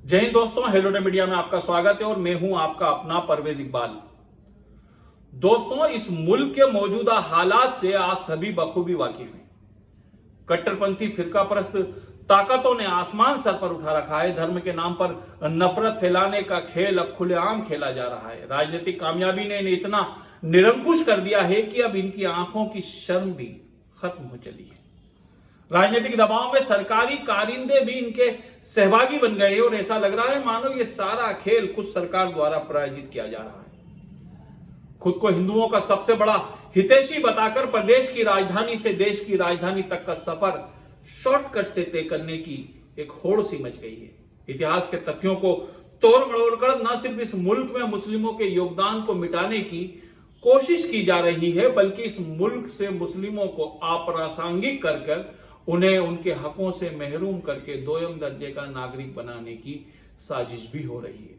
जय हिंद दोस्तों, hello day media में आपका स्वागत है और मैं हूं आपका अपना परवेज इकबाल। दोस्तों, इस मुल्क के मौजूदा हालात से आप सभी बखूबी वाकिफ हैं। कट्टरपंथी फिरका परस्त ताकतों ने आसमान सर पर उठा रखा है। धर्म के नाम पर नफरत फैलाने का खेल अब खुलेआम खेला जा रहा है। राजनीतिक कामयाबी ने इन्हें इतना निरंकुश कर दिया है कि अब इनकी आंखों की शर्म भी खत्म हो चली है। राजनीतिक दबाव में सरकारी कारिंदे भी इनके सहभागी बन गए और ऐसा लग रहा है मानो ये सारा खेल कुछ सरकार द्वारा प्रायोजित किया जा रहा है। खुद को हिंदुओं का सबसे बड़ा हितैषी बताकर प्रदेश की राजधानी से देश की राजधानी तक का सफर शॉर्टकट से तय करने की एक होड़ सी मच गई है। इतिहास के तथ्यों को तोड़ मड़ोड़ कर न सिर्फ इस मुल्क में मुस्लिमों के योगदान को मिटाने की कोशिश की जा रही है, बल्कि इस मुल्क से मुस्लिमों को अप्रासंगिक कर उन्हें उनके हकों से महरूम करके दोयम दर्जे का नागरिक बनाने की साजिश भी हो रही है।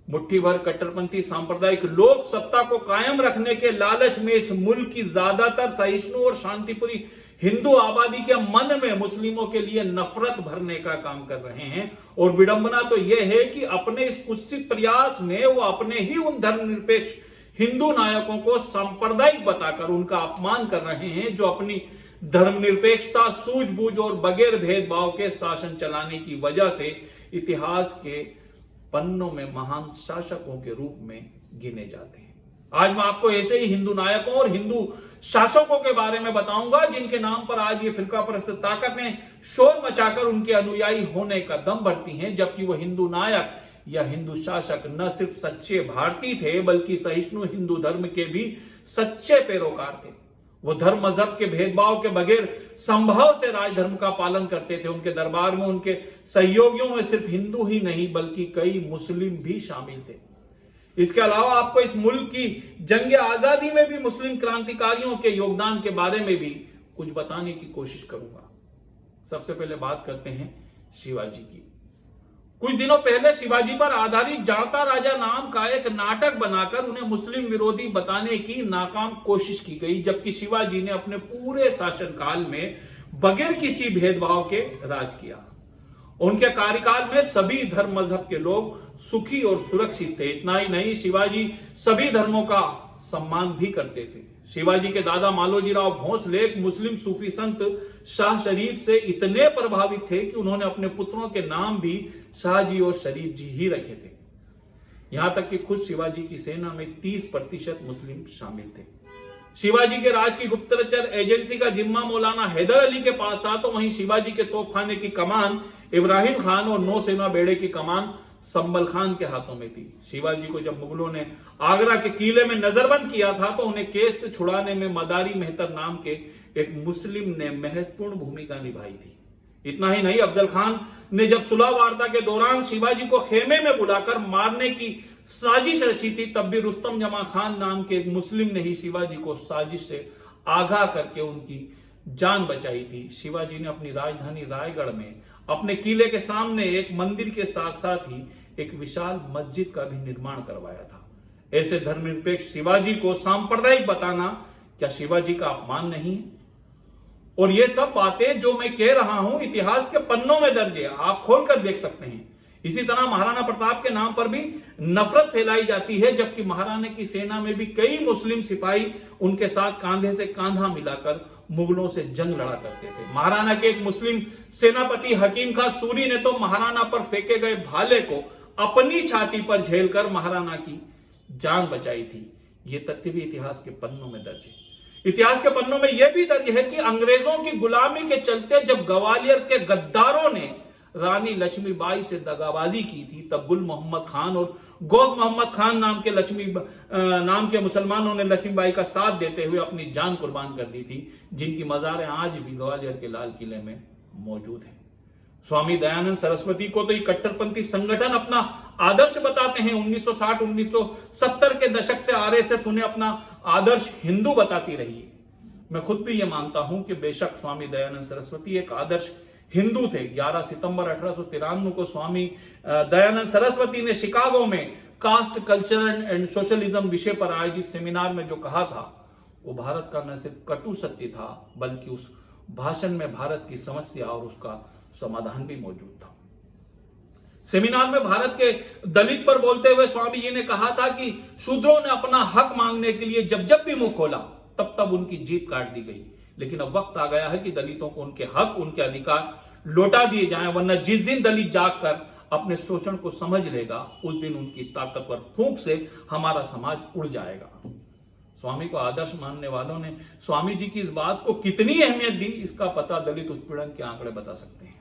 मुट्ठी भर कट्टरपंथी सांप्रदायिक लोक सत्ता को कायम रखने के लालच में इस मुल्क की ज्यादातर सहिष्णु और शांतिपुरी हिंदू आबादी के मन में मुस्लिमों के लिए नफरत भरने का काम कर रहे हैं। और विडंबना तो यह है कि अपने इस कुत्सित प्रयास में वो अपने ही उन धर्मनिरपेक्ष हिंदू नायकों को सांप्रदायिक बताकर उनका अपमान कर रहे हैं, जो अपनी धर्मनिरपेक्षता, सूझबूझ और बगैर भेदभाव के शासन चलाने की वजह से इतिहास के पन्नों में महान शासकों के रूप में गिने जाते हैं। आज मैं आपको ऐसे ही हिंदू नायकों और हिंदू शासकों के बारे में बताऊंगा जिनके नाम पर आज ये फिरका परस्त ताकतें शोर मचाकर उनके अनुयायी होने का दम भरती हैं, जबकि वो हिंदू नायक या हिंदू शासक न सिर्फ सच्चे भारतीय थे बल्कि सहिष्णु हिंदू धर्म के भी सच्चे पैरोकार थे। वो धर्म मजहब के भेदभाव के बगैर संभव से राजधर्म का पालन करते थे। उनके दरबार में उनके सहयोगियों में सिर्फ हिंदू ही नहीं बल्कि कई मुस्लिम भी शामिल थे। इसके अलावा आपको इस मुल्क की जंग आजादी में भी मुस्लिम क्रांतिकारियों के योगदान के बारे में भी कुछ बताने की कोशिश करूंगा। सबसे पहले बात करते हैं शिवाजी की। कुछ दिनों पहले शिवाजी पर आधारित जाता राजा नाम का एक नाटक बनाकर उन्हें मुस्लिम विरोधी बताने की नाकाम कोशिश की गई, जबकि शिवाजी ने अपने पूरे शासनकाल में बगैर किसी भेदभाव के राज किया। उनके कार्यकाल में सभी धर्म मजहब के लोग सुखी और सुरक्षित थे। इतना ही नहीं, शिवाजी सभी धर्मों का सम्मान भी करते थे। शिवाजी के दादा मालोजी राव भोंसले एक मुस्लिम सूफी संत शाह शरीफ से इतने प्रभावित थे कि उन्होंने अपने पुत्रों के नाम भी शाहजी और शरीफ जी ही रखे थे। यहां तक कि खुद शिवाजी की सेना में 30% मुस्लिम शामिल थे। शिवाजी के राज की गुप्तचर एजेंसी का जिम्मा मौलाना हैदर अली के पास था, तो वहीं शिवाजी के तोपखाने की कमान इब्राहिम खान और नौसेना बेड़े की कमान संबल खान के हाथों में थी। शिवाजी को जब मुगलों ने आगरा के किले में नजरबंद किया था तो उन्हें केस से छुड़ाने में मदारी मेहतर नाम के एक मुस्लिम ने महत्वपूर्ण भूमिका निभाई थी। इतना ही नहीं, अफजल खान ने जब सुलह वार्ता के दौरान शिवाजी को खेमे में बुलाकर मारने की साजिश रची थी, तब भी रुस्तम जमा खान नाम के एक मुस्लिम ने ही शिवाजी को साजिश से आगाह करके उनकी जान बचाई थी। शिवाजी ने अपनी राजधानी रायगढ़ में अपने किले के सामने एक मंदिर के साथ साथ ही एक विशाल मस्जिद का भी निर्माण करवाया था। ऐसे धर्मनिरपेक्ष शिवाजी को सांप्रदायिक बताना क्या शिवाजी का अपमान नहीं है? और ये सब बातें जो मैं कह रहा हूं इतिहास के पन्नों में दर्ज है, आप खोलकर देख सकते हैं। इसी तरह महाराणा प्रताप के नाम पर भी नफरत फैलाई जाती है, जबकि महाराणा की सेना में भी कई मुस्लिम सिपाही उनके साथ कांधे से कांधा मिलाकर मुगलों से जंग लड़ा करते थे। महाराणा के एक मुस्लिम सेनापति हकीम खां सूरी ने तो महाराणा पर फेंके गए भाले को अपनी छाती पर झेलकर महाराणा की जान बचाई थी। ये तथ्य भी इतिहास के पन्नों में दर्ज है। इतिहास के पन्नों में यह भी दर्ज है कि अंग्रेजों की गुलामी के चलते जब ग्वालियर के गद्दारों ने रानी लक्ष्मीबाई से दगाबाजी की थी, तब गुल मोहम्मद खान और गौस मोहम्मद खान नाम के मुसलमानों ने लक्ष्मीबाई का साथ देते हुए अपनी जान कुर्बान कर दी थी, जिनकी मज़ारें आज भी ग्वालियर के लाल किले में मौजूद है। स्वामी दयानंद सरस्वती को तो ये कट्टरपंथी संगठन अपना आदर्श बताते हैं। 1960-1970 के दशक से आरएसएस उन्हें अपना आदर्श हिंदू बताती रही है। मैं खुद भी ये मानता हूं कि बेशक स्वामी दयानंद सरस्वती एक आदर्श हिंदू थे। 11 सितंबर 1893 को स्वामी दयानंद सरस्वती ने शिकागो में कास्ट, कल्चर एंड सोशलिज्म विषय पर आयोजित सेमिनार में जो कहा था वो भारत का न सिर्फ कटु सत्य था बल्कि उस भाषण में भारत की समस्या और उसका समाधान भी मौजूद था। सेमिनार में भारत के दलित पर बोलते हुए स्वामी जी ने कहा था कि शूद्रों ने अपना हक मांगने के लिए जब जब भी मुंह खोला तब तब उनकी जीभ काट दी गई। लेकिन अब वक्त आ गया है कि दलितों को उनके हक, उनके अधिकार लौटा दिए जाएं, वरना जिस दिन दलित जागकर अपने शोषण को समझ लेगा उस दिन उनकी ताकतवर फूंक से हमारा समाज उड़ जाएगा। स्वामी को आदर्श मानने वालों ने स्वामी जी की इस बात को कितनी अहमियत दी, इसका पता दलित उत्पीड़न के आंकड़े बता सकते हैं।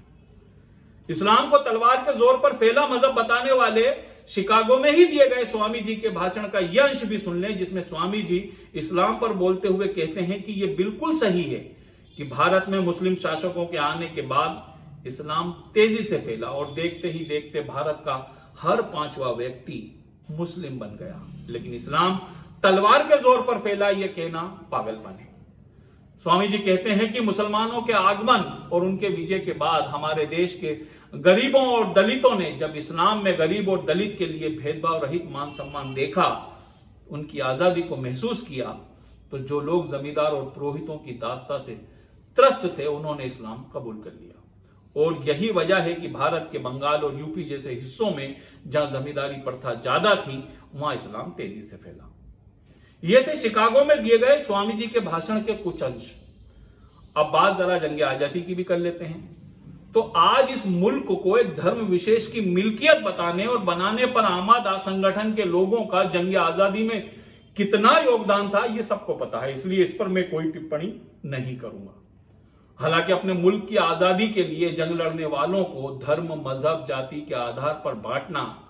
इस्लाम को तलवार के जोर पर फैला मजहब बताने वाले शिकागो में ही दिए गए स्वामी जी के भाषण का यह अंश भी सुन लें, जिसमें स्वामी जी इस्लाम पर बोलते हुए कहते हैं कि यह बिल्कुल सही है कि भारत में मुस्लिम शासकों के आने के बाद इस्लाम तेजी से फैला और देखते ही देखते भारत का हर 5वां व्यक्ति मुस्लिम बन गया। लेकिन इस्लाम तलवार के जोर पर फैला, यह कहना पागलपन है। स्वामी जी कहते हैं कि मुसलमानों के आगमन और उनके विजय के बाद हमारे देश के गरीबों और दलितों ने जब इस्लाम में गरीब और दलित के लिए भेदभाव रहित मान सम्मान देखा, उनकी आजादी को महसूस किया, तो जो लोग जमींदार और पुरोहितों की दास्ता से त्रस्त थे उन्होंने इस्लाम कबूल कर लिया। और यही वजह है कि भारत के बंगाल और यूपी जैसे हिस्सों में जहां जमींदारी प्रथा ज्यादा थी वहां इस्लाम तेजी से फैला। ये थे शिकागो में दिए गए स्वामी जी के भाषण के कुछ अंश। अब बात जरा जंग आजादी की भी कर लेते हैं। तो आज इस मुल्क को एक धर्म विशेष की मिल्कियत बताने और बनाने पर आमादा संगठन के लोगों का जंग आजादी में कितना योगदान था ये सबको पता है, इसलिए इस पर मैं कोई टिप्पणी नहीं करूंगा। हालांकि अपने मुल्क की आजादी के लिए जंग लड़ने वालों को धर्म, मजहब, जाति के आधार पर बांटना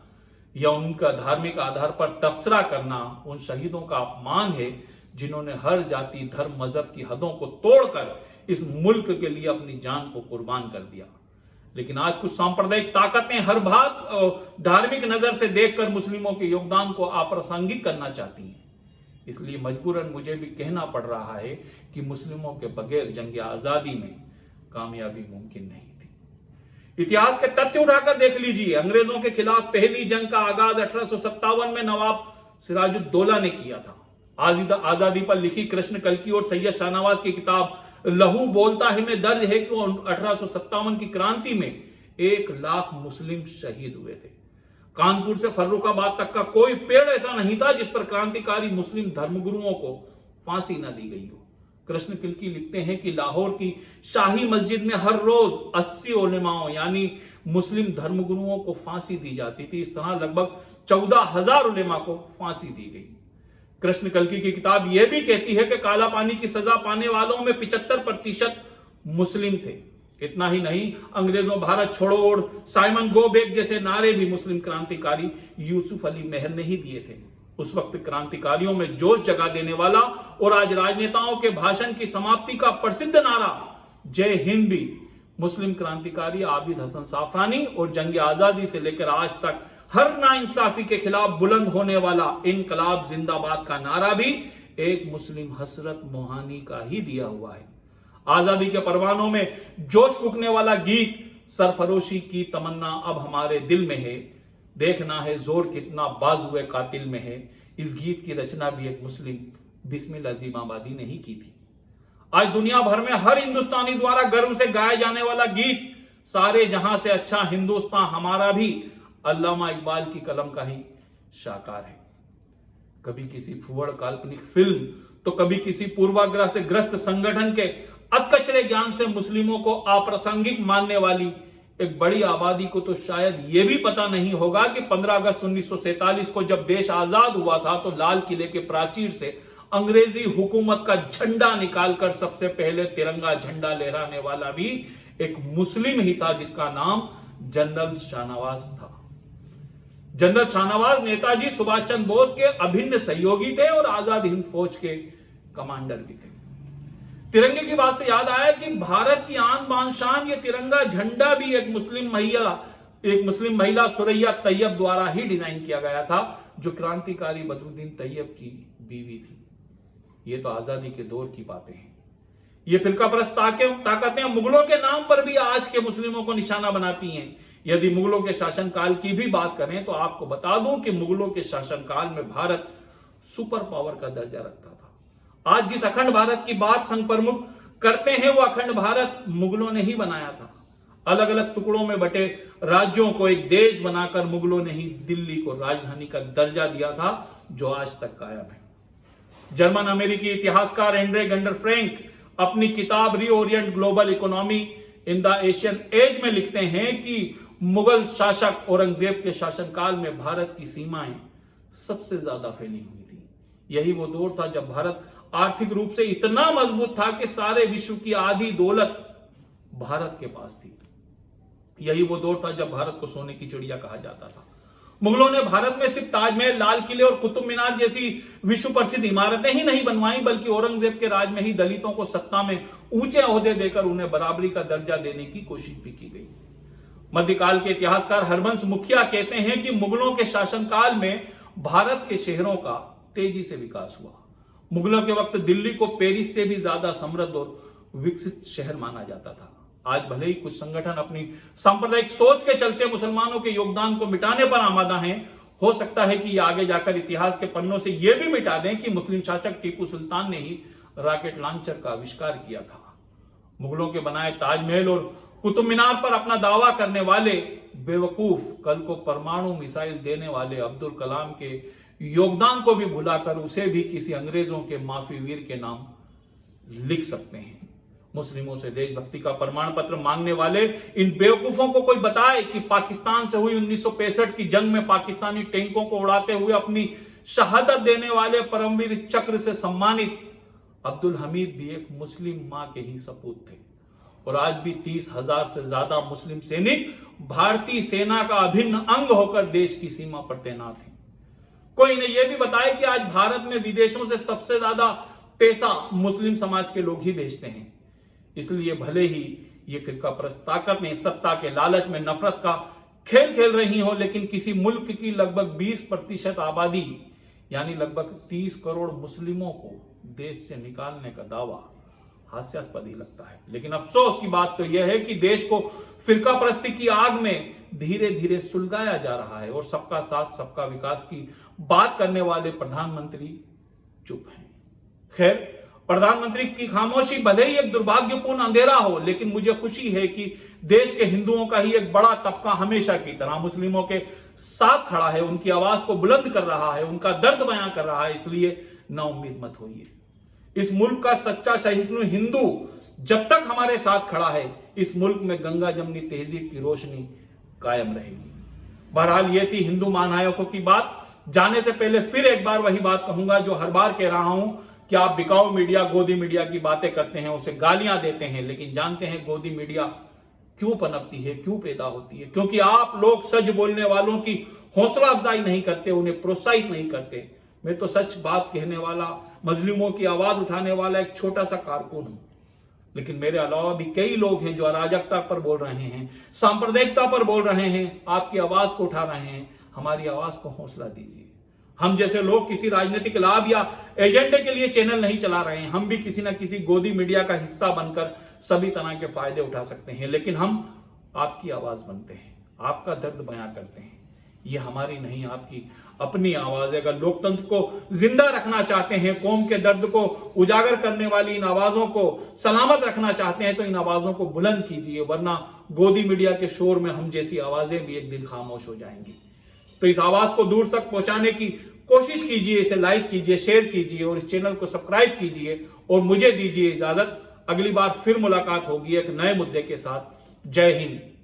या उनका धार्मिक आधार पर तबसरा करना उन शहीदों का अपमान है जिन्होंने हर जाति, धर्म, मजहब की हदों को तोड़कर इस मुल्क के लिए अपनी जान को कुर्बान कर दिया। लेकिन आज कुछ सांप्रदायिक ताकतें हर बात धार्मिक नजर से देखकर मुस्लिमों के योगदान को अप्रासंगिक करना चाहती हैं। इसलिए मजबूरन मुझे भी कहना पड़ रहा है कि मुस्लिमों के बगैर जंग आजादी में कामयाबी मुमकिन नहीं थी। इतिहास के तथ्य उठाकर देख लीजिए। अंग्रेजों के खिलाफ पहली जंग का आगाज 1857 में नवाब सिराजुद्दौला ने किया था। आजादी पर लिखी कृष्ण कल्की और सैयद शाहनवाज की किताब लहू बोलता है में दर्ज है कि 1857 की क्रांति में 1 लाख मुस्लिम शहीद हुए थे। कानपुर से फर्रुखाबाद तक का कोई पेड़ ऐसा नहीं था जिस पर क्रांतिकारी मुस्लिम धर्मगुरुओं को फांसी न दी गई हो। कृष्ण कल्की लिखते हैं कि लाहौर की शाही मस्जिद में हर रोज 80 उलेमाओं यानी मुस्लिम धर्मगुरुओं को फांसी दी जाती थी। इस तरह लगभग 14,000 उलेमा को फांसी दी गई। कृष्ण कल्की की किताब यह भी कहती है कि काला पानी की सजा पाने वालों में 75% मुस्लिम थे। इतना ही नहीं, अंग्रेजों भारत छोड़ो और साइमन गो बैक जैसे नारे भी मुस्लिम क्रांतिकारी यूसुफ अली मेहर ने ही दिए थे। उस वक्त क्रांतिकारियों में जोश जगा देने वाला और आज राजनेताओं के भाषण की समाप्ति का प्रसिद्ध नारा जय हिंद भी मुस्लिम क्रांतिकारी आबिद हसन साफरानी और जंग आजादी से लेकर आज तक हर नाइंसाफी के खिलाफ बुलंद होने वाला इनकलाब जिंदाबाद का नारा भी एक मुस्लिम हसरत मोहानी का ही दिया हुआ है। आजादी के परवानों में जोश फूकने वाला गीत सरफरोशी की तमन्ना अब हमारे दिल में है, देखना है जोर कितना बाजुए कातिल में है। इस गीत की रचना भी एक मुस्लिम बिस्मिल अजीमाबादी ने ही की थी। आज दुनिया भर में हर हिंदुस्तानी द्वारा गर्व से गाया जाने वाला गीत सारे जहां से अच्छा हिंदुस्तान हमारा भी अल्लामा इकबाल की कलम का ही शाकार है। कभी किसी फुवड़ काल्पनिक फिल्म तो कभी किसी पूर्वाग्रह से ग्रस्त संगठन के अधकचरे ज्ञान से मुस्लिमों को अप्रासंगिक मानने वाली एक बड़ी आबादी को तो शायद यह भी पता नहीं होगा कि 15 अगस्त 1947 को जब देश आजाद हुआ था तो लाल किले के प्राचीर से अंग्रेजी हुकूमत का झंडा निकालकर सबसे पहले तिरंगा झंडा लहराने वाला भी एक मुस्लिम ही था जिसका नाम जनरल शाहनवाज था। जनरल शाहनवाज नेताजी सुभाष चंद्र बोस के अभिन्न सहयोगी थे और आजाद हिंद फौज के कमांडर भी थे। तिरंगे की बात से याद आया कि भारत की आन बान शान ये तिरंगा झंडा भी एक मुस्लिम महिला सुरैया तैयब द्वारा ही डिजाइन किया गया था, जो क्रांतिकारी बदरुद्दीन तैयब की बीवी थी। ये तो आजादी के दौर की बातें हैं। ये फिरकापरस्त ताकतें मुगलों के नाम पर भी आज के मुस्लिमों को निशाना बनाती हैं। यदि मुगलों के शासनकाल की भी बात करें तो आपको बता दूं कि मुगलों के शासनकाल में भारत सुपर पावर का दर्जा रखता था। आज जिस अखंड भारत की बात संघ प्रमुख करते हैं वो अखंड भारत मुगलों ने ही बनाया था। अलग अलग टुकड़ों में बटे राज्यों को एक देश बनाकर मुगलों ने ही दिल्ली को राजधानी का दर्जा दिया था, जो आज तक कायम है। जर्मन अमेरिकी इतिहासकार एंड्रे गंडर फ्रैंक अपनी किताब reorient global economy in the Asian age में लिखते हैं कि मुगल शासक औरंगजेब के शासनकाल में भारत की सीमाएं सबसे ज्यादा फैली हुई थी। यही वो दौर था जब भारत आर्थिक रूप से इतना मजबूत था कि सारे विश्व की आधी दौलत भारत के पास थी। यही वो दौर था जब भारत को सोने की चिड़िया कहा जाता था। मुगलों ने भारत में सिर्फ ताजमहल, लाल किले और कुतुब मीनार जैसी विश्व प्रसिद्ध इमारतें ही नहीं बनवाई, बल्कि औरंगजेब के राज में ही दलितों को सत्ता में ऊंचे ओहदे देकर उन्हें बराबरी का दर्जा देने की कोशिश भी की गई। मध्यकाल के इतिहासकार हरबंश मुखिया कहते हैं कि मुगलों के शासनकाल में भारत के शहरों का तेजी से विकास हुआ। मुगलों के वक्त दिल्ली को पेरिस से भी ज्यादा समृद्ध और विकसित शहर माना जाता था। आज भले ही कुछ संगठन अपनी सांप्रदायिक सोच के चलते मुसलमानों के योगदान को मिटाने पर आमादा हैं, हो सकता है कि ये आगे जाकर इतिहास के पन्नों से यह भी मिटा दें कि मुस्लिम शासक टीपू सुल्तान ने ही रॉकेट लॉन्चर का आविष्कार किया था। मुगलों के बनाए ताजमहल और कुतुब मीनार पर अपना दावा करने वाले बेवकूफ कल को परमाणु मिसाइल देने वाले अब्दुल कलाम के योगदान को भी भुलाकर उसे भी किसी अंग्रेजों के माफी वीर के नाम लिख सकते हैं। मुस्लिमों से देशभक्ति का प्रमाण पत्र मांगने वाले इन बेवकूफों को कोई बताए कि पाकिस्तान से हुई 1965 की जंग में पाकिस्तानी टैंकों को उड़ाते हुए अपनी शहादत देने वाले परमवीर चक्र से सम्मानित अब्दुल हमीद भी एक मुस्लिम मां के ही सपूत थे। और आज भी 30,000 से ज्यादा मुस्लिम सैनिक भारतीय सेना का अभिन्न अंग होकर देश की सीमा पर तैनात हैं। कोई ने यह भी बताया कि आज भारत में विदेशों से सबसे ज्यादा पैसा मुस्लिम समाज के लोग ही भेजते हैं। इसलिए भले ही ये फिरकापरस्त ताकतें सत्ता के लालच में नफरत का खेल खेल रही हो, लेकिन किसी मुल्क की लगभग 20% आबादी यानी लगभग 30 करोड़ मुस्लिमों को देश से निकालने का दावा हास्यास्पद ही लगता है। लेकिन अफसोस की बात तो यह है कि देश को फिरकापरस्ती की आग में धीरे धीरे सुलगाया जा रहा है और सबका साथ सबका विकास की बात करने वाले प्रधानमंत्री चुप हैं। खैर, प्रधानमंत्री की खामोशी भले ही एक दुर्भाग्यपूर्ण अंधेरा हो, लेकिन मुझे खुशी है कि देश के हिंदुओं का ही एक बड़ा तबका हमेशा की तरह मुस्लिमों के साथ खड़ा है, उनकी आवाज को बुलंद कर रहा है, उनका दर्द बयां कर रहा है। इसलिए नाउम्मीद मत होइए। इस मुल्क का सच्चा सहिष्णु हिंदू जब तक हमारे साथ खड़ा है, इस मुल्क में गंगा जमनी तहजीब की रोशनी कायम रहेगी। बहरहाल ये थी हिंदू महानायकों की बात। जाने से पहले फिर एक बार वही बात कहूंगा जो हर बार कह रहा हूं कि आप बिकाऊ मीडिया, गोदी मीडिया की बातें करते हैं, उसे गालियां देते हैं, लेकिन जानते हैं गोदी मीडिया क्यों पनपती है, क्यों पैदा होती है? क्योंकि आप लोग सच बोलने वालों की हौसला अफजाई नहीं करते, उन्हें प्रोत्साहित नहीं करते। मैं तो सच बात कहने वाला, मजलूमों की आवाज उठाने वाला एक छोटा सा कारकुन हूं, लेकिन मेरे अलावा भी कई लोग हैं जो अराजकता पर बोल रहे हैं, सांप्रदायिकता पर बोल रहे हैं, आपकी आवाज को उठा रहे हैं। हमारी आवाज को हौसला दीजिए। हम जैसे लोग किसी राजनीतिक लाभ या एजेंडे के लिए चैनल नहीं चला रहे हैं। हम भी किसी ना किसी गोदी मीडिया का हिस्सा बनकर सभी तरह के फायदे उठा सकते हैं, लेकिन हम आपकी आवाज बनते हैं, आपका दर्द बयां करते हैं। ये हमारी नहीं, आपकी अपनी आवाज है। अगर लोकतंत्र को जिंदा रखना चाहते हैं, कौम के दर्द को उजागर करने वाली इन आवाजों को सलामत रखना चाहते हैं, तो इन आवाजों को बुलंद कीजिए, वरना गोदी मीडिया के शोर में हम जैसी आवाजें भी एक दिन खामोश हो जाएंगी। तो इस आवाज को दूर तक पहुंचाने की कोशिश कीजिए, इसे लाइक कीजिए, शेयर कीजिए और इस चैनल को सब्सक्राइब कीजिए और मुझे दीजिए इजाजत। अगली बार फिर मुलाकात होगी एक नए मुद्दे के साथ। जय हिंद।